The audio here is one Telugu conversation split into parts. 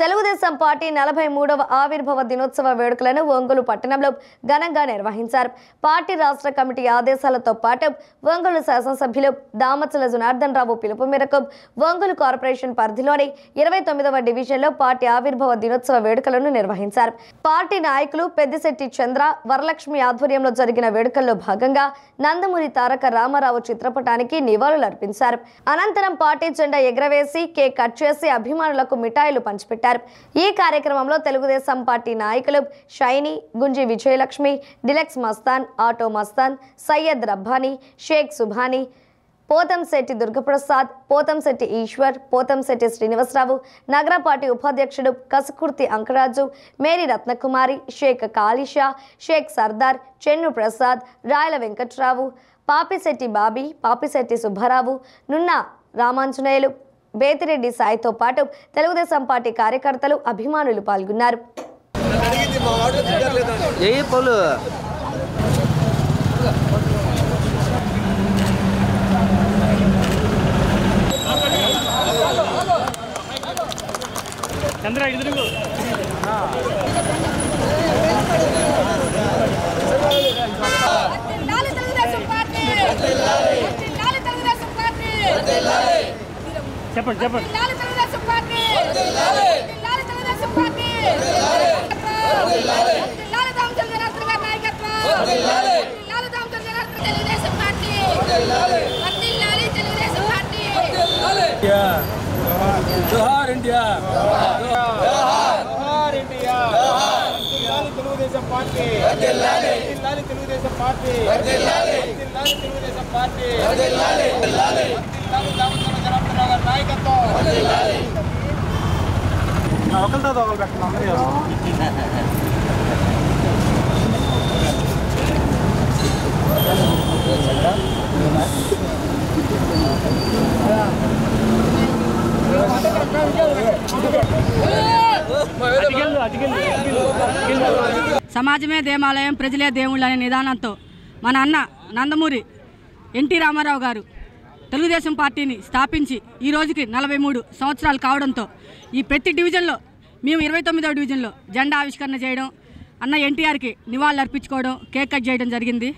తెలుగుదేశం పార్టీ 43వ ఆవిర్భావ దినోత్సవ వేడుకలను ఒంగోలు పట్టణంలో ఘనంగా నిర్వహించారు. పార్టీ రాష్ట్ర కమిటీ ఆదేశాలతో పాటు ఒంగోలు శాసనసభ్యులు దామచల జనార్దన్ రావు పిలుపు మేరకు ఒంగోలు కార్పొరేషన్ పరిధిలోని 29వ డివిజన్లో పార్టీ ఆవిర్భావ దినోత్సవ వేడుకలను నిర్వహించారు. పార్టీ నాయకులు పెద్దిశెట్టి చంద్ర, వరలక్ష్మి ఆధ్వర్యంలో జరిగిన వేడుకల్లో భాగంగా నందమూరి తారక రామారావు చిత్రపటానికి నివాళులర్పించారు. అనంతరం పార్టీ జెండా ఎగరవేసి కేక్ కట్ చేసి అభిమానులకు మిఠాయిలు పంచిపెట్టారు. ఈ కార్యక్రమంలో తెలుగుదేశం పార్టీ నాయకులు షైనీ, గుంజి విజయలక్ష్మి, డిలక్స్ మస్తాన్, ఆటో మస్తాన్, సయ్యద్ రబ్బానీ, షేక్ సుభానీ, పోతంశెట్టి దుర్గప్రసాద్, పోతంశెట్టి ఈశ్వర్, పోతంశెట్టి శ్రీనివాసరావు, నగర పార్టీ ఉపాధ్యక్షుడు కసుకుర్తి అంకరాజు, మేరీ రత్నకుమారి, షేక్ కాళీషా, షేక్ సర్దార్, చెన్ను ప్రసాద్, రాయల వెంకట్రావు, పాపిశెట్టి బాబీ, పాపిశెట్టి సుబ్బారావు, నున్న రామాంజనేయులు, బేతిరెడ్డి సాయితో పాటు తెలుగుదేశం పార్టీ కార్యకర్తలు, అభిమానులు పాల్గొన్నారు. చెప్పండి చెప్పండి జోహార్ ఇండియా, జోహార్ India, Telugu Desam party, Telugu Desam party, Telugu Desam party, నాయకత్వం ఒకరితో ఒకరు పెట్టండి. సమాజమే దేవాలయం, ప్రజలే దేవుళ్ళు అనే నిదానంతో మన అన్న నందమూరి ఎన్టీ రామారావు గారు తెలుగుదేశం పార్టీని స్థాపించి ఈ రోజుకి 43 సంవత్సరాలు కావడంతో ఈ ప్రతి డివిజన్లో మేము 29వ డివిజన్లో జెండా ఆవిష్కరణ చేయడం, అన్న ఎన్టీఆర్కి నివాళులు అర్పించుకోవడం, కేక్ కట్ చేయడం జరిగింది.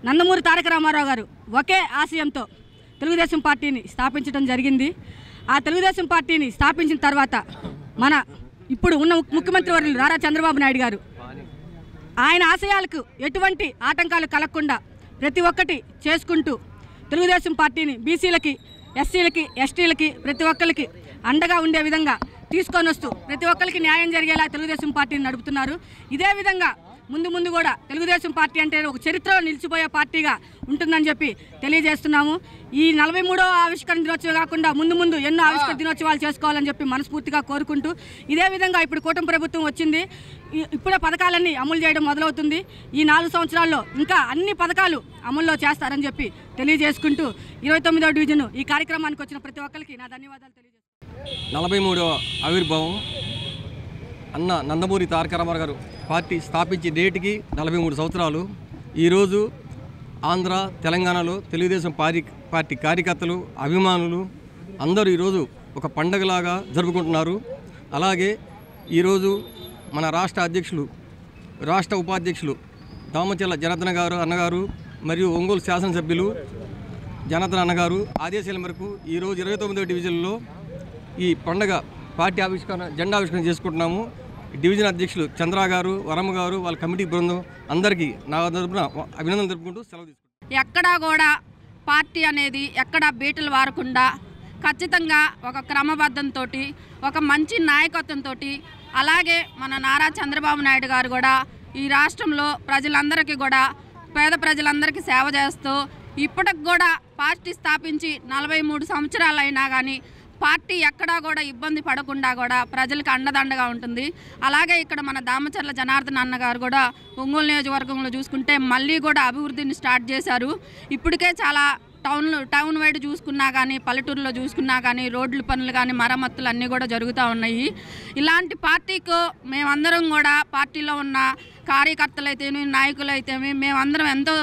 నందమూరి తారక రామారావు గారు ఒకే ఆశయంతో తెలుగుదేశం పార్టీని స్థాపించడం జరిగింది. ఆ తెలుగుదేశం పార్టీని స్థాపించిన తర్వాత మన ఇప్పుడు ఉన్న ముఖ్యమంత్రి వర్యులు నారా చంద్రబాబు నాయుడు గారు ఆయన ఆశయాలకు ఎటువంటి ఆటంకాలు కలగకుండా ప్రతి ఒక్కటి చేసుకుంటూ తెలుగుదేశం పార్టీని బీసీలకి, ఎస్సీలకి, ఎస్టీలకి ప్రతి ఒక్కరికి అండగా ఉండే విధంగా తీసుకొని వస్తూ ప్రతి ఒక్కరికి న్యాయం జరిగేలా తెలుగుదేశం పార్టీని నడుపుతున్నారు. ఇదే విధంగా ముందు కూడా తెలుగుదేశం పార్టీ అంటే ఒక చరిత్రలో నిలిచిపోయే పార్టీగా ఉంటుందని చెప్పి తెలియజేస్తున్నాము. ఈ 43వ ఆవిష్కరణ దినోత్సవం కాకుండా ముందు ఎన్నో ఆవిష్కరణ దినోత్సవాలు చేసుకోవాలని చెప్పి మనస్ఫూర్తిగా కోరుకుంటూ ఇదే విధంగా ఇప్పుడు కూటమి ప్రభుత్వం వచ్చింది. ఇప్పుడే పథకాలన్నీ అమలు చేయడం మొదలవుతుంది. ఈ 4 సంవత్సరాల్లో ఇంకా అన్ని పథకాలు అమల్లో చేస్తారని చెప్పి తెలియజేసుకుంటూ 29వ డివిజన్ ఈ కార్యక్రమానికి వచ్చిన ప్రతి ఒక్కరికి నా ధన్యవాదాలు తెలియజేస్తున్నాను. 43వ ఆవిర్భావం అన్న నందమూరి తారక రామారావు గారు పార్టీ స్థాపించి డేట్కి 43 సంవత్సరాలు. ఈరోజు ఆంధ్ర, తెలంగాణలో తెలుగుదేశం పార్టీ కార్యకర్తలు, అభిమానులు అందరూ ఈరోజు ఒక పండగలాగా జరుపుకుంటున్నారు. అలాగే ఈరోజు మన రాష్ట్ర అధ్యక్షులు, రాష్ట్ర ఉపాధ్యక్షులు దామచల జనార్దన్ గారు అన్నగారు మరియు ఒంగోలు శాసనసభ్యులు జనార్దన్ అన్నగారు ఆదేశాల మేరకు ఈరోజు 29వ డివిజన్లో ఈ పండగ పార్టీ ఆవిష్కరణ, జెండా ఆవిష్కరణ చేసుకుంటున్నాము. డివిజన్ అధ్యక్షులు చంద్ర గారు, వరమ్మ గారు, వాళ్ళ కమిటీ బృందం అందరికీ నా తరపున అభినందన తెలుపుకుంటూ సెలవు తీసుకుంటాం. ఎక్కడా కూడా పార్టీ అనేది ఎక్కడా బీటలు వారకుండా ఖచ్చితంగా ఒక క్రమబద్ధంతో, ఒక మంచి నాయకత్వంతో, అలాగే మన నారా చంద్రబాబు నాయుడు గారు కూడా ఈ రాష్ట్రంలో ప్రజలందరికీ కూడా, పేద ప్రజలందరికీ సేవ చేస్తూ ఇప్పటికి కూడా పార్టీ స్థాపించి 43 సంవత్సరాలు అయినా కానీ పార్టీ ఎక్కడా కూడా ఇబ్బంది పడకుండా కూడా ప్రజలకు అండదండగా ఉంటుంది. అలాగే ఇక్కడ మన దామచర్ల జనార్దన్ అన్న గారు కూడా ఒంగోలు నియోజకవర్గంలో చూసుకుంటే మళ్ళీ కూడా అభివృద్ధిని స్టార్ట్ చేశారు. ఇప్పటికే చాలా టౌన్ వైడ్ చూసుకున్నా కానీ, పల్లెటూరులో చూసుకున్నా కానీ రోడ్ల పనులు కానీ, మరమ్మతులు అన్నీ కూడా జరుగుతూ ఉన్నాయి. ఇలాంటి పార్టీకు మేమందరం కూడా పార్టీలో ఉన్న కార్యకర్తలైతేమి, నాయకులైతేమి మేమందరం ఎంతో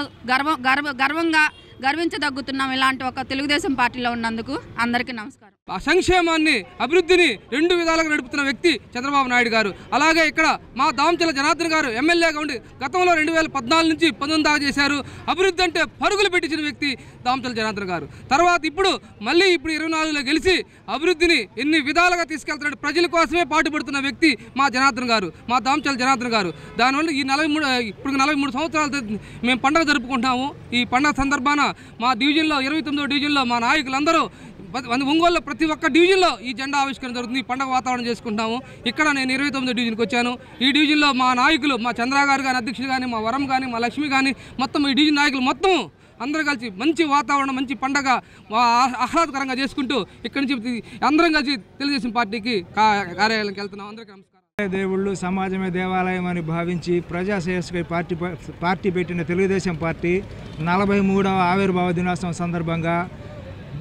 గర్వంగా గర్వించదగ్గుతున్నాం ఇలాంటి ఒక తెలుగుదేశం పార్టీలో ఉన్నందుకు. అందరికీ నమస్కారం. సంక్షేమాన్ని అభివృద్ధిని రెండు విధాలుగా నడుపుతున్న వ్యక్తి చంద్రబాబు నాయుడు గారు. అలాగే ఇక్కడ మా దామచల జనార్దన్ గారు ఎమ్మెల్యేగా ఉండి గతంలో 2014 నుంచి 19 దాకా చేశారు. అభివృద్ధి అంటే పరుగులు పెట్టించిన వ్యక్తి దామచల జనార్దన్ గారు. తర్వాత ఇప్పుడు 24లో గెలిచి అభివృద్ధిని ఎన్ని విధాలుగా తీసుకెళ్తున్నాడు, ప్రజల కోసమే పాటుపడుతున్న వ్యక్తి మా జనార్దన్ గారు, మా దామచల జనార్దన్ గారు. దానివల్ల ఈ 43 సంవత్సరాలు మేము పండుగ జరుపుకుంటాము. ఈ పండుగ సందర్భాన మా డివిజన్లో 29వ డివిజన్లో మా నాయకులందరూ ఒంగోలులో ప్రతి ఒక్క డివిజన్లో ఈ జెండా ఆవిష్కరణ జరుగుతుంది. ఈ పండుగ వాతావరణం చేసుకుంటాము. ఇక్కడ నేను 29వ డివిజన్కి వచ్చాను. ఈ డివిజన్లో మా నాయకులు, మా చంద్ర గారు కానీ, అధ్యక్షులు కానీ, మా వరం కానీ, మా లక్ష్మి కానీ, మొత్తం ఈ డివిజన్ నాయకులు మొత్తం అందరూ కలిసి మంచి వాతావరణం, మంచి పండగ ఆహ్లాదకరంగా చేసుకుంటూ ఇక్కడి నుంచి అందరం కలిసి తెలుగుదేశం పార్టీకి కార్యాలయానికి వెళ్తున్నాం. అందరికీ నమస్కారం. దేవుళ్ళు సమాజమే దేవాలయం అని భావించి ప్రజాశ్రేయస్కై పార్టీ పెట్టిన తెలుగుదేశం పార్టీ 43వ ఆవిర్భావ దినోత్సవం సందర్భంగా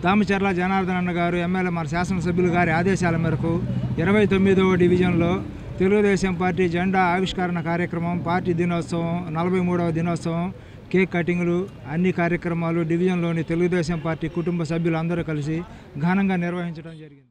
దామచర్ల జనార్దన్ అన్న గారు ఎమ్మెల్యే మన శాసనసభ్యులు గారి ఆదేశాల మేరకు 29వ డివిజన్లో తెలుగుదేశం పార్టీ జెండా ఆవిష్కరణ కార్యక్రమం, పార్టీ దినోత్సవం, 43వ దినోత్సవం, కేక్ కటింగ్లు, అన్ని కార్యక్రమాలు డివిజన్లోని తెలుగుదేశం పార్టీ కుటుంబ సభ్యులు అందరూ కలిసి ఘనంగా నిర్వహించడం జరిగింది.